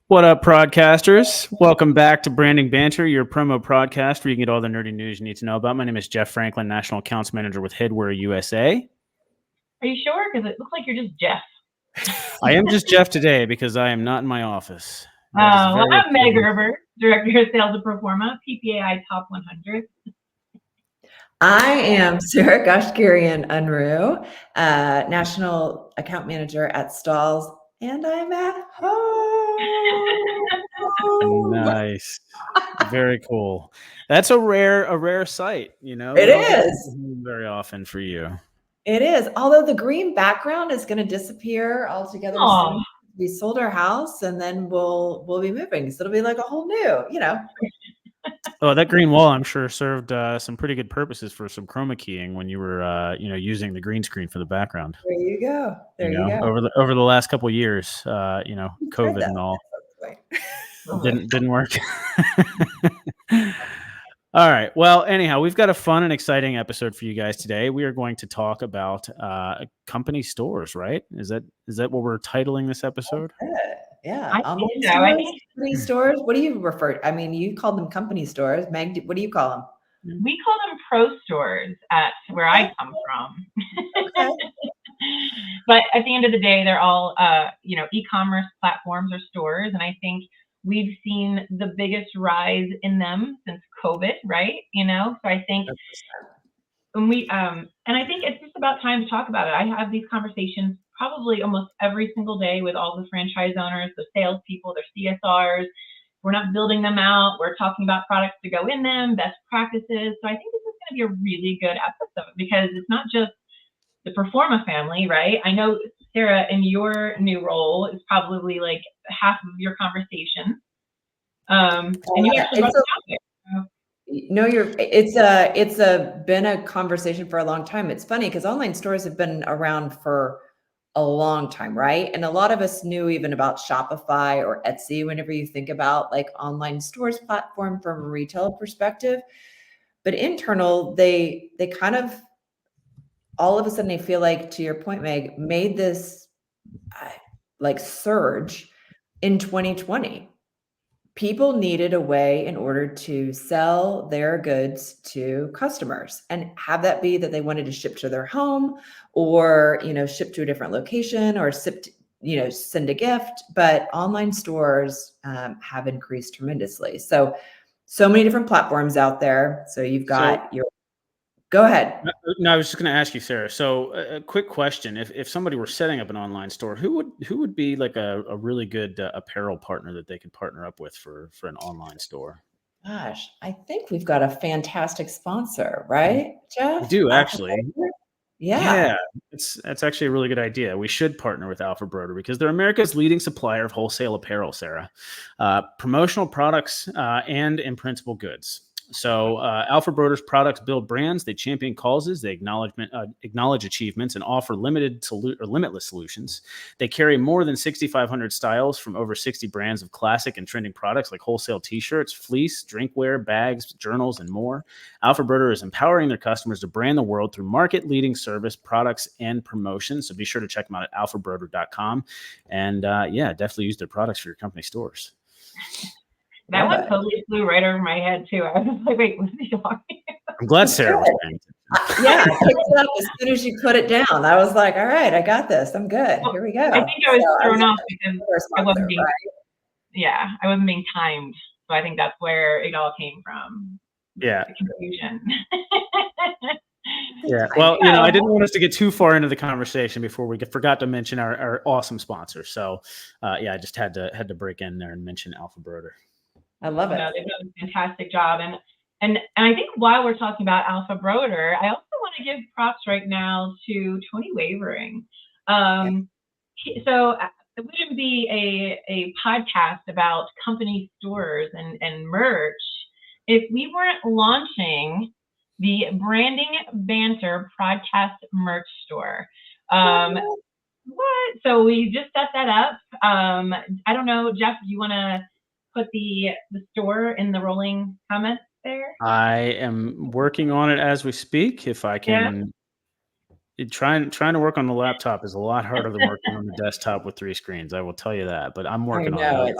What up, podcasters? Welcome back to Branding Banter, your promo podcast where you can get all the nerdy news you need to know about. My name is Jeff Franklin, National Accounts Manager with Headwear USA. Are you sure? Because it looks like you're just Jeff. I am just Jeff today because I am not in my office. Well, I'm Meg Erber, Director of Sales at Proforma, PPAI Top 100. I am Sarah Goshgarian Uruh, National Account Manager at Stalls, and I'm at home. Nice. Very cool. That's a rare sight, you know? It is. Very often for you. It is. Although the green background is going to disappear altogether soon. We sold our house and then we'll be moving. So it'll be like a whole new, Oh, that green wall, I'm sure, served some pretty good purposes for some chroma keying when you were, using the green screen for the background. There you go. There you go. Over the last couple of years, COVID and all, didn't work. All right. Well, anyhow, we've got a fun and exciting episode for you guys today. We are going to talk about company stores, right? Is that what we're titling this episode? Yeah. I think so. Company stores. What do you refer? I mean, you call them company stores. Meg, what do you call them? We call them pro stores at where I come from. Okay. But at the end of the day, they're all, e-commerce platforms or stores. And I think we've seen the biggest rise in them since COVID, right? So I think when and I think it's just about time to talk about it. I have these conversations probably almost every single day with all the franchise owners, the salespeople, their CSRs. We're not building them out. We're talking about products to go in them, best practices. So I think this is going to be a really good episode because it's not just the Proforma family, right? I know, Sarah, in your new role is probably like half of your conversation. And you actually brought it out there. No, it's been a conversation for a long time. It's funny because online stores have been around for a long time, right? And a lot of us knew even about Shopify or Etsy whenever you think about like online stores platform from a retail perspective. But internal, they kind of all of a sudden, I feel like, to your point, Meg, made this like surge in 2020. People needed a way in order to sell their goods to customers and have that be that they wanted to ship to their home or, ship to a different location or send a gift. But online stores have increased tremendously. So many different platforms out there. So you've got Go ahead. No, I was just going to ask you, Sarah. So a quick question. If somebody were setting up an online store, who would be like a really good apparel partner that they could partner up with for an online store? Gosh, I think we've got a fantastic sponsor, right, Jeff? We do, actually. Yeah. That's actually a really good idea. We should partner with Alpha Broder because they're America's leading supplier of wholesale apparel, Sarah, promotional products and imprintable goods. So Alpha Broder's products build brands, they champion causes, they acknowledge achievements, and offer limitless solutions. They carry more than 6,500 styles from over 60 brands of classic and trending products like wholesale t-shirts, fleece, drinkware, bags, journals, and more. Alpha Broder is empowering their customers to brand the world through market-leading service, products, and promotions. So be sure to check them out at alphabroder.com. And definitely use their products for your company stores. That one totally flew right over my head too. I was like, wait, what is he talking about? I'm glad Sarah was paying attention. Yeah, I picked it up as soon as you put it down. I was like, all right, I got this. I'm good. Here we go. I think I was thrown off because I wasn't being timed. So I think that's where it all came from. Yeah. The confusion. Yeah. Well, I didn't want us to get too far into the conversation before we forgot to mention our awesome sponsor. So I just had to break in there and mention Alpha Broder. I love it. They've done a fantastic job. And I think while we're talking about Alpha Broder, I also want to give props right now to Tony Wavering. So it wouldn't be a podcast about company stores and merch if we weren't launching the Branding Banter podcast merch store. What? So we just set that up. I don't know, Jeff, do you want to put the store in the rolling comments there? I am working on it as we speak. If I can, Trying to work on the laptop is a lot harder than working on the desktop with 3 screens. I will tell you that, but I'm working on know, it.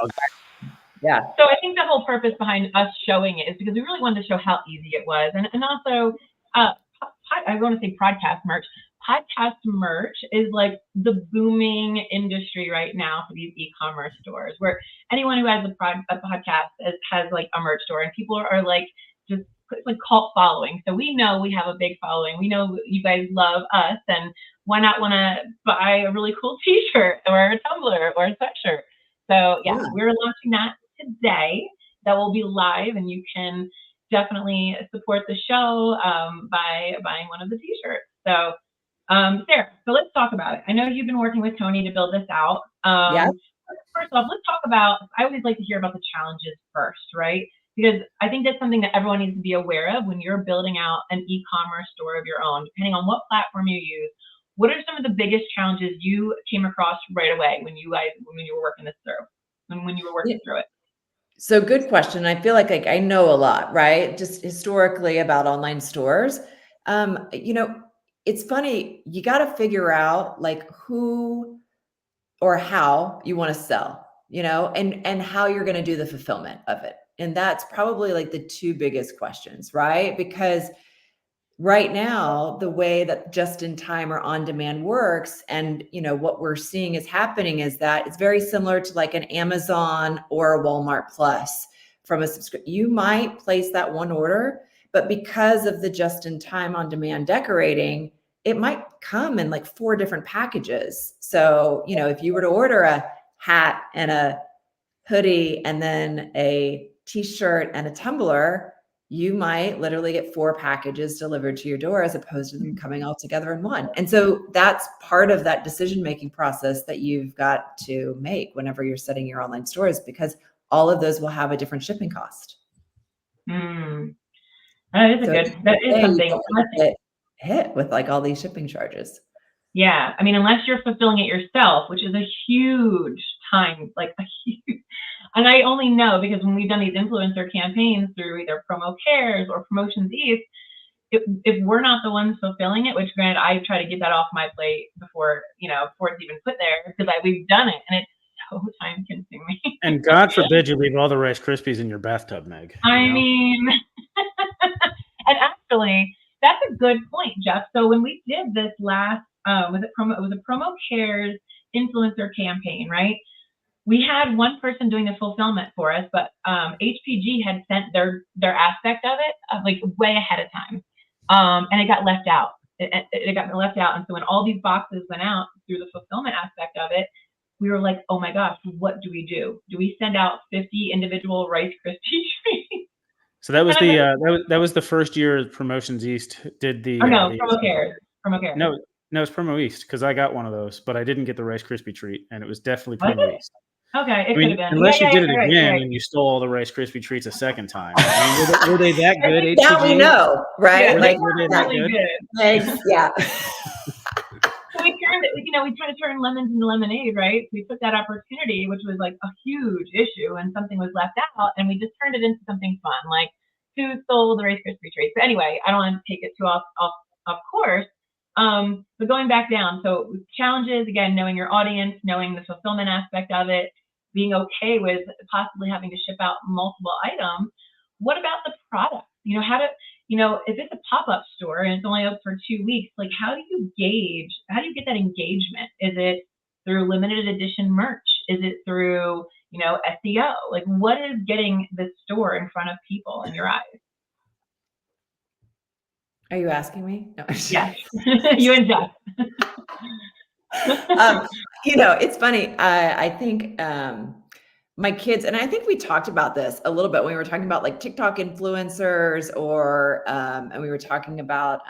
yeah. So I think the whole purpose behind us showing it is because we really wanted to show how easy it was. And also, I want to say podcast merch. Podcast merch is like the booming industry right now for these e-commerce stores, where anyone who has a podcast has like a merch store, and people are like, just it's like cult following. So we know we have a big following. We know you guys love us, and why not want to buy a really cool t-shirt or a tumbler or a sweatshirt? So yeah, we're launching that today. That will be live, and you can definitely support the show by buying one of the t-shirts. So Sarah, so let's talk about it. I know you've been working with Tony to build this out. Yes. First off, let's talk about, I always like to hear about the challenges first, right? Because I think that's something that everyone needs to be aware of when you're building out an e-commerce store of your own, depending on what platform you use. What are some of the biggest challenges you came across right away when you were working this through, when you were working through it? So good question. I feel like I know a lot, right? Just historically about online stores. It's funny. You got to figure out like who or how you want to sell, and how you're going to do the fulfillment of it. And that's probably like the 2 biggest questions, right? Because right now, the way that just in time or on demand works, and what we're seeing is happening is that it's very similar to like an Amazon or a Walmart Plus from a subscription. You might place that one order, but because of the just in time on demand decorating, it might come in like 4 different packages. So, if you were to order a hat and a hoodie and then a t-shirt and a tumbler, you might literally get 4 packages delivered to your door as opposed to them coming all together in one. And so that's part of that decision-making process that you've got to make whenever you're setting your online stores, because all of those will have a different shipping cost. That is something. Get hit with like all these shipping charges. Yeah. I mean, unless you're fulfilling it yourself, which is a huge time, and I only know because when we've done these influencer campaigns through either Promo Cares or Promotions East, if we're not the ones fulfilling it, which granted, I try to get that off my plate before it's even put there, because we've done it and it's so time consuming. And God forbid you leave all the Rice Krispies in your bathtub, Meg. I mean, and actually, that's a good point, Jeff. So when we did this last, it was a Promo Cares influencer campaign, right? We had one person doing the fulfillment for us, but HPG had sent their aspect of it like way ahead of time, and it got left out. It got left out, and so when all these boxes went out through the fulfillment aspect of it, we were like, oh my gosh, what do we do? Do we send out 50 individual Rice Krispie treats? So that was that was the first year Promotions East did the. Promo Cares. No, it's Promo East, because I got one of those, but I didn't get the Rice Krispie treat, and it was definitely Promo East. Okay, it could have been. Unless you did it again and you stole all the Rice Krispie treats a second time. I mean, were they that good? Now we know, right? Yeah, like were they that good? Yeah. So we turned it, we tried to turn lemons into lemonade, right? So we took that opportunity, which was like a huge issue, and something was left out, and we just turned it into something fun, like who stole the Rice Krispie treats. But anyway, I don't want to take it too off course. But going back down, so challenges, again, knowing your audience, knowing the fulfillment aspect of it, being okay with possibly having to ship out multiple items. What about the product? If it's a pop-up store and it's only up for 2 weeks, like how do you get that engagement? Is it through limited edition merch? Is it through, SEO? Like what is getting the store in front of people in your eyes? Are you asking me? No. Yes. You and Jeff. It's funny. I think my kids, and I think we talked about this a little bit when we were talking about like TikTok influencers, or and we were talking about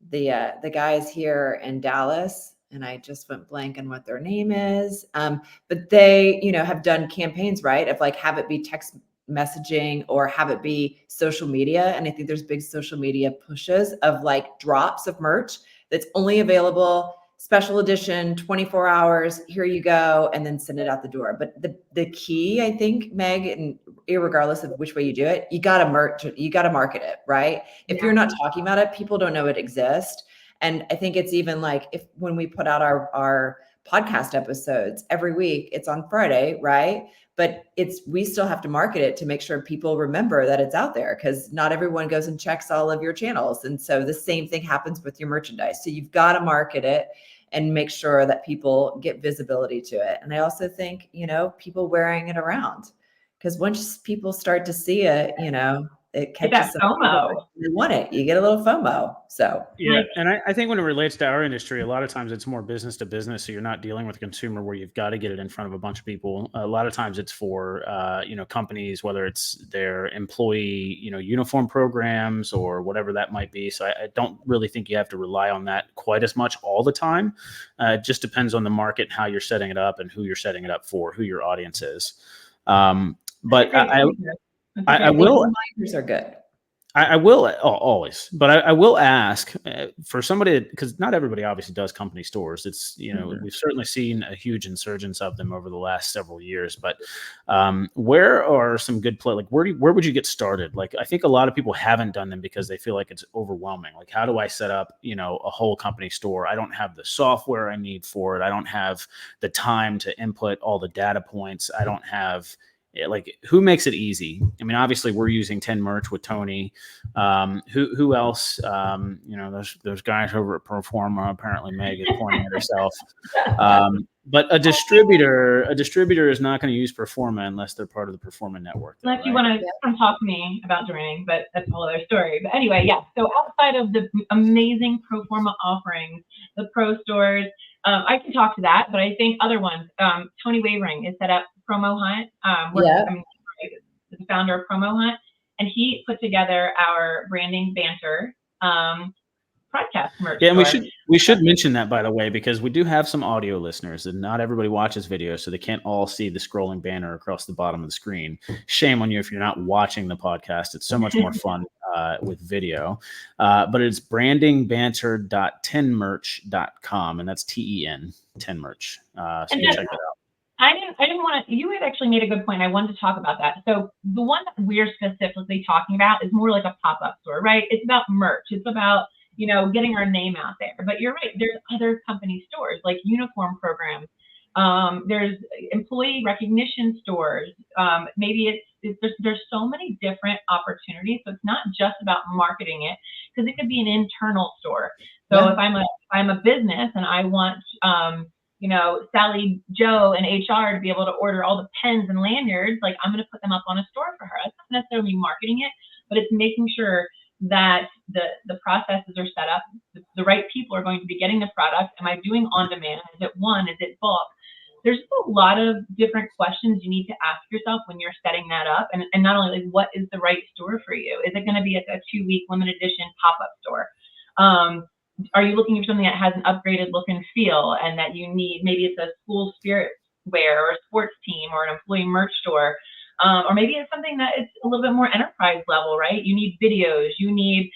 the guys here in Dallas, and I just went blank on what their name is. But they, have done campaigns, right, of like have it be text messaging or have it be social media. And I think there's big social media pushes of like drops of merch that's only available, special edition, 24 hours, here you go, and then send it out the door. But the key, I think, Meg, and irregardless of which way you do it, you got to market it, right? If you're not talking about it, people don't know it exists. And I think it's even like when we put out our podcast episodes every week, it's on Friday, right? But we still have to market it to make sure people remember that it's out there, because not everyone goes and checks all of your channels. And so the same thing happens with your merchandise. So you've got to market it and make sure that people get visibility to it. And I also think, people wearing it around, because once people start to see it, it catches that FOMO. They want it. You get a little FOMO. So yeah, and I think when it relates to our industry, a lot of times it's more business to business. So you're not dealing with a consumer where you've got to get it in front of a bunch of people. A lot of times it's for companies, whether it's their employee uniform programs or whatever that might be. So I don't really think you have to rely on that quite as much all the time. It just depends on the market and how you're setting it up and who you're setting it up for, who your audience is. But I will. Reminders are good. I will always, but I will ask for somebody, because not everybody obviously does company stores. It's, we've certainly seen a huge insurgence of them over the last several years, but where are some good like, where would you get started? Like, I think a lot of people haven't done them because they feel like it's overwhelming. Like, how do I set up, a whole company store? I don't have the software I need for it. I don't have the time to input all the data points. I don't have, like, who makes it easy? I mean, obviously we're using 10 Merch with Tony. Who else? There's guys over at Proforma. Apparently Meg is pointing at herself. But a distributor is not going to use Proforma unless they're part of the Proforma network. Unless you want to come talk to me about joining, but that's a whole other story. But anyway, yeah. So outside of the amazing Proforma offerings, the pro stores, I can talk to that, but I think other ones, Tony Wavering is set up Promo Hunt, the founder of Promo Hunt, and he put together our branding Banter podcast merch. Yeah, and we should mention that, by the way, because we do have some audio listeners, and not everybody watches video, so they can't all see the scrolling banner across the bottom of the screen. Shame on you if you're not watching the podcast. It's so much more fun with video. But it's brandingbanter.10merch.com, and that's TEN, 10 Merch. So check that out. I didn't want to, you had actually made a good point. I wanted to talk about that. So the one that we're specifically talking about is more like a pop-up store, right? It's about merch. It's about, getting our name out there. But you're right. There's other company stores like uniform programs. There's employee recognition stores. Maybe there's so many different opportunities. So it's not just about marketing it, because it could be an internal store. So if I'm a business and I want, Sally Joe and HR to be able to order all the pens and lanyards, like, I'm going to put them up on a store for her. It's not necessarily marketing it, but it's making sure that the processes are set up. The right people are going to be getting the product. Am I doing on demand? Is it one? Is it bulk? There's a lot of different questions you need to ask yourself when you're setting that up. And not only, like, what is the right store for you? Is it going to be a 2-week limited edition pop-up store? Are you looking for something that has an upgraded look and feel, and that you need, maybe it's a school spirit wear or a sports team or an employee merch store, or maybe it's something that it's a little bit more enterprise level, right? You need videos, you need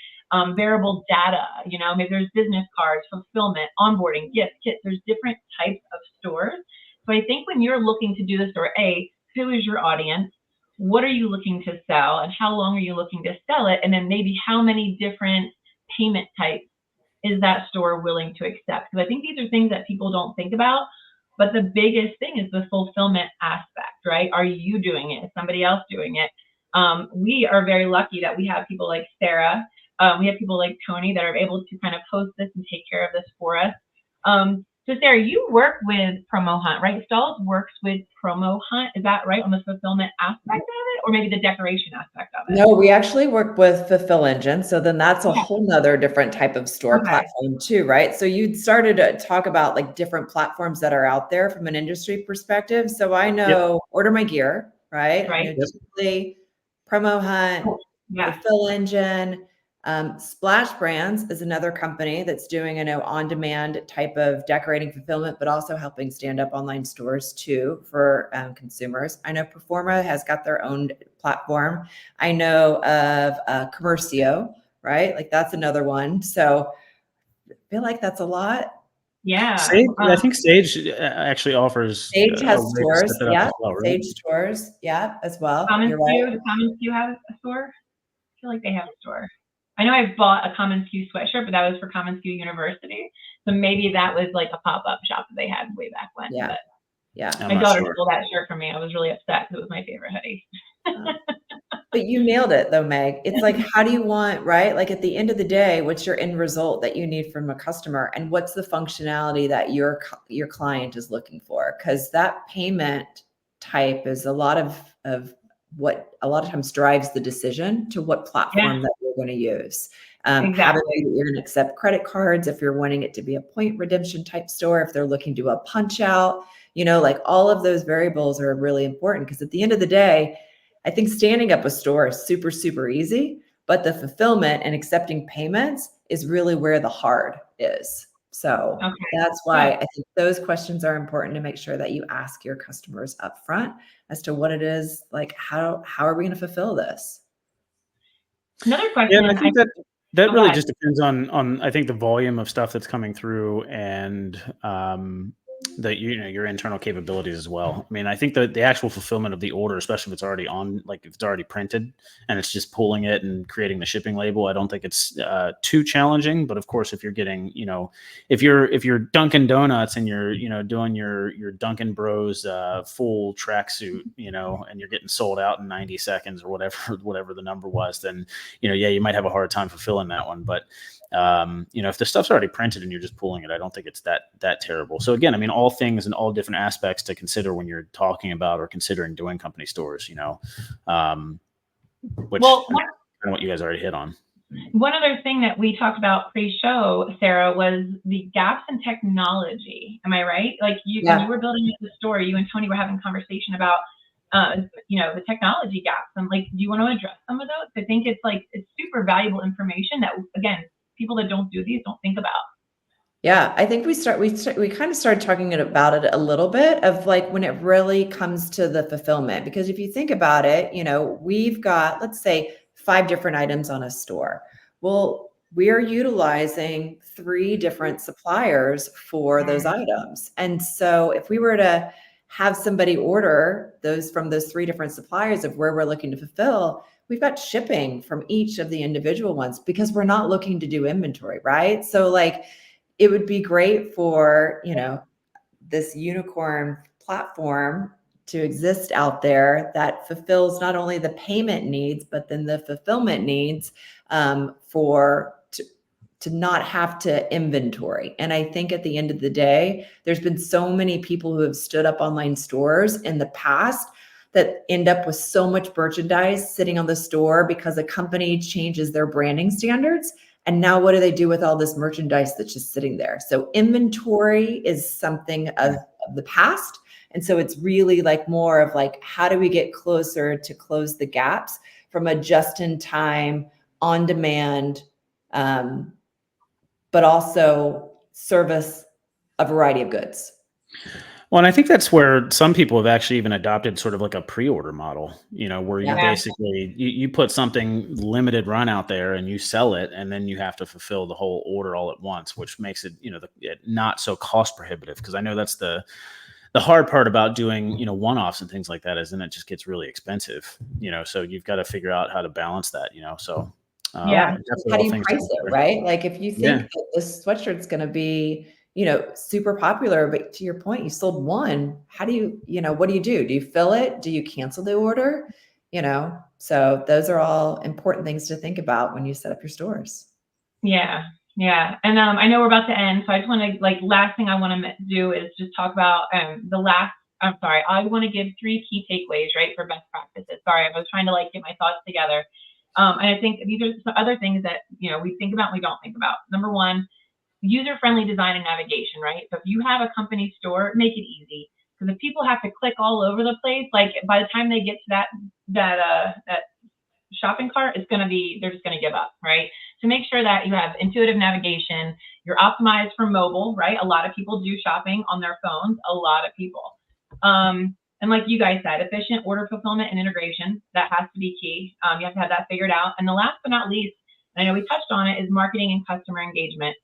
variable data, maybe there's business cards, fulfillment, onboarding, gifts, kits. There's different types of stores. So I think when you're looking to do the store, who is your audience? What are you looking to sell, and how long are you looking to sell it? And then maybe how many different payment types is that store willing to accept? Because I think these are things that people don't think about, but the biggest thing is the fulfillment aspect, right? Are you doing it? Is somebody else doing it? We are very lucky that we have people like Sarah. We have people like Tony that are able to kind of host this and take care of this for us. So Sarah, you work with Promo Hunt, right? Stalls works with Promo Hunt. Is that right, on the fulfillment aspect of it, or maybe the decoration aspect of it? No, we actually work with Fulfill Engine. So then that's a whole nother different type of store platform too, right? So you started to talk about like different platforms that are out there from an industry perspective. So I know Order My Gear, right? I know typically Promo Hunt, Fulfill Engine. Splash Brands is another company that's doing on-demand type of decorating fulfillment, but also helping stand up online stores too for consumers. I know Proforma has got their own platform. I know of Commercio, right? Like, that's another one. So I feel like that's a lot. Yeah. Sage, I think Sage actually offers. Sage has stores. Well, right? Sage stores. Yeah, as well. Common You're right. Q, does Common Q have a store? I feel like they have a store. I know I bought a Common SKU sweatshirt, but that was for Common SKU University. So maybe that was like a pop-up shop that they had way back when. Yeah. But Yeah. I'm my not daughter sure. stole that shirt from me. I was really upset because it was my favorite hoodie. But you nailed it though, Meg. It's like, how do you want, right? Like at the end of the day, what's your end result that you need from a customer, and what's the functionality that your client is looking for? Because that payment type is a lot of what a lot of times drives the decision to what platform that you're going to use. Have it be that you're going to accept credit cards if you're wanting it to be a point redemption type store, if they're looking to do a punch out, like all of those variables are really important, because at the end of the day, I think standing up a store is super, super easy, but the fulfillment and accepting payments is really where the hard is. So that's why I think those questions are important to make sure that you ask your customers up front as to what it is, like, how are we going to fulfill this? Another question. Yeah, I think that really just depends on I think the volume of stuff that's coming through, and your internal capabilities as well. I mean, I think the actual fulfillment of the order, especially if it's already if it's already printed and it's just pulling it and creating the shipping label, I don't think it's too challenging. But of course, if you're getting, if you're Dunkin' Donuts and you're doing your Dunkin' Bros full tracksuit, and you're getting sold out in 90 seconds or whatever the number was, then you might have a hard time fulfilling that one. But if the stuff's already printed and you're just pulling it, I don't think it's that terrible. So again, I mean, all things and all different aspects to consider when you're talking about or considering doing company stores, which kind of what you guys already hit on. One other thing that we talked about pre-show, Sarah, was the gaps in technology. Am I right? Like when you were building the store, you and Tony were having a conversation about the technology gaps. And like, do you want to address some of those? I think it's super valuable information that, again, people that don't do these don't think about. Yeah, I think we kind of started talking about it a little bit of like when it really comes to the fulfillment, because if you think about it, we've got, let's say, 5 different items on a store. Well, we are utilizing 3 different suppliers for those items. And so if we were to have somebody order those from those 3 different suppliers of where we're looking to fulfill, we've got shipping from each of the individual ones because we're not looking to do inventory, right? So like, it would be great for, this unicorn platform to exist out there that fulfills not only the payment needs, but then the fulfillment needs to not have to inventory. And I think at the end of the day, there's been so many people who have stood up online stores in the past that end up with so much merchandise sitting on the store because a company changes their branding standards. And now what do they do with all this merchandise that's just sitting there? So inventory is something of the past. And so it's really like more of like, how do we get closer to close the gaps from a just-in-time, on-demand, but also service a variety of goods. Well, and I think that's where some people have actually even adopted sort of like a pre-order model, where you basically, you put something limited run out there and you sell it, and then you have to fulfill the whole order all at once, which makes it, not so cost prohibitive. Because I know that's the hard part about doing, one-offs and things like that, is then it just gets really expensive, so you've got to figure out how to balance that, so. How do you price it, right? Like if you think that this sweatshirt's going to be, super popular, but to your point, you sold 1. How do you, what do you do? Do you fill it? Do you cancel the order? So those are all important things to think about when you set up your stores. Yeah. Yeah. And I know we're about to end, so I just want to, last thing I want to do is just talk about I want to give 3 key takeaways, right, for best practices. Sorry, I was trying to get my thoughts together. And I think these are some other things that, we think about and we don't think about. Number 1, user-friendly design and navigation, right? So if you have a company store, make it easy. Because if people have to click all over the place, by the time they get to that shopping cart, they're just going to give up, right? So make sure that you have intuitive navigation. You're optimized for mobile, right? A lot of people do shopping on their phones. A lot of people. And like you guys said, efficient order fulfillment and integration, that has to be key. You have to have that figured out. And the last but not least, and I know we touched on it, is marketing and customer engagement.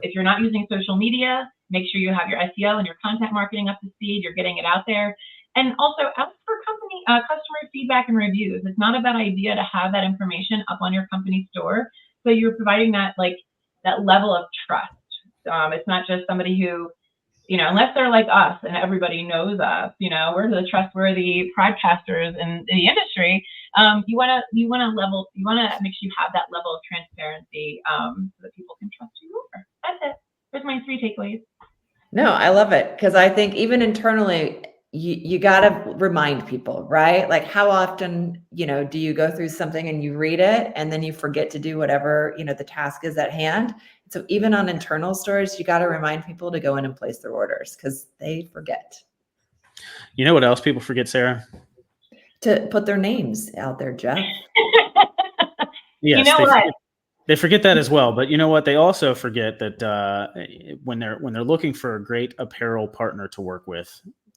If you're not using social media, make sure you have your SEO and your content marketing up to speed. You're getting it out there. And also ask for customer feedback and reviews. It's not a bad idea to have that information up on your company store, So you're providing that that level of trust. It's not just somebody who, unless they're like us and everybody knows us, we're the trustworthy podcasters in the industry. You want to make sure you have that level of transparency so that people can trust you more. That's it. There's my 3 takeaways. No, I love it, because I think even internally, you got to remind people, right? Like, how often, do you go through something and you read it and then you forget to do whatever, the task is at hand? So even on internal stores, you got to remind people to go in and place their orders because they forget. You know what else people forget, Sarah? To put their names out there, Jeff. Yes, they forget that as well. But you know what? They also forget that when they're looking for a great apparel partner to work with,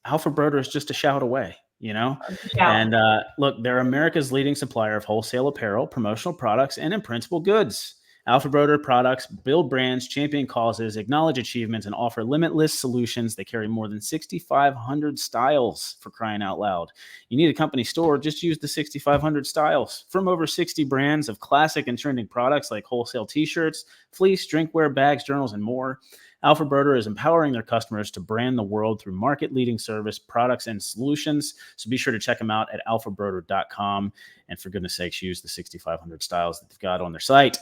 Alpha Broder is just a shout away. And look, they're America's leading supplier of wholesale apparel, promotional products, and imprintable goods. Alpha Broder products build brands, champion causes, acknowledge achievements, and offer limitless solutions. They carry more than 6,500 styles, for crying out loud. You need a company store, just use the 6,500 styles. From over 60 brands of classic and trending products like wholesale t-shirts, fleece, drinkware, bags, journals, and more, Alpha Broder is empowering their customers to brand the world through market-leading service, products, and solutions. So be sure to check them out at alphabroder.com. And for goodness sakes, use the 6,500 styles that they've got on their site.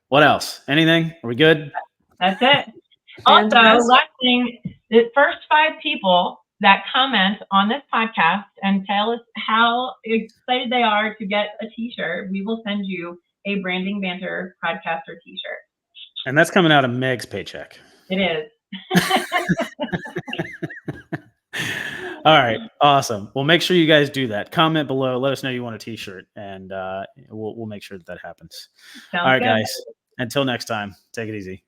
What else? Anything? Are we good? That's it. Also, last thing, the first 5 people that comment on this podcast and tell us how excited they are to get a t-shirt, we will send you a Branding Banter podcaster t-shirt. And that's coming out of Meg's paycheck. It is. All right. Awesome. Well, make sure you guys do that. Comment below. Let us know you want a t-shirt, and we'll make sure that happens. All right, guys. Until next time, take it easy.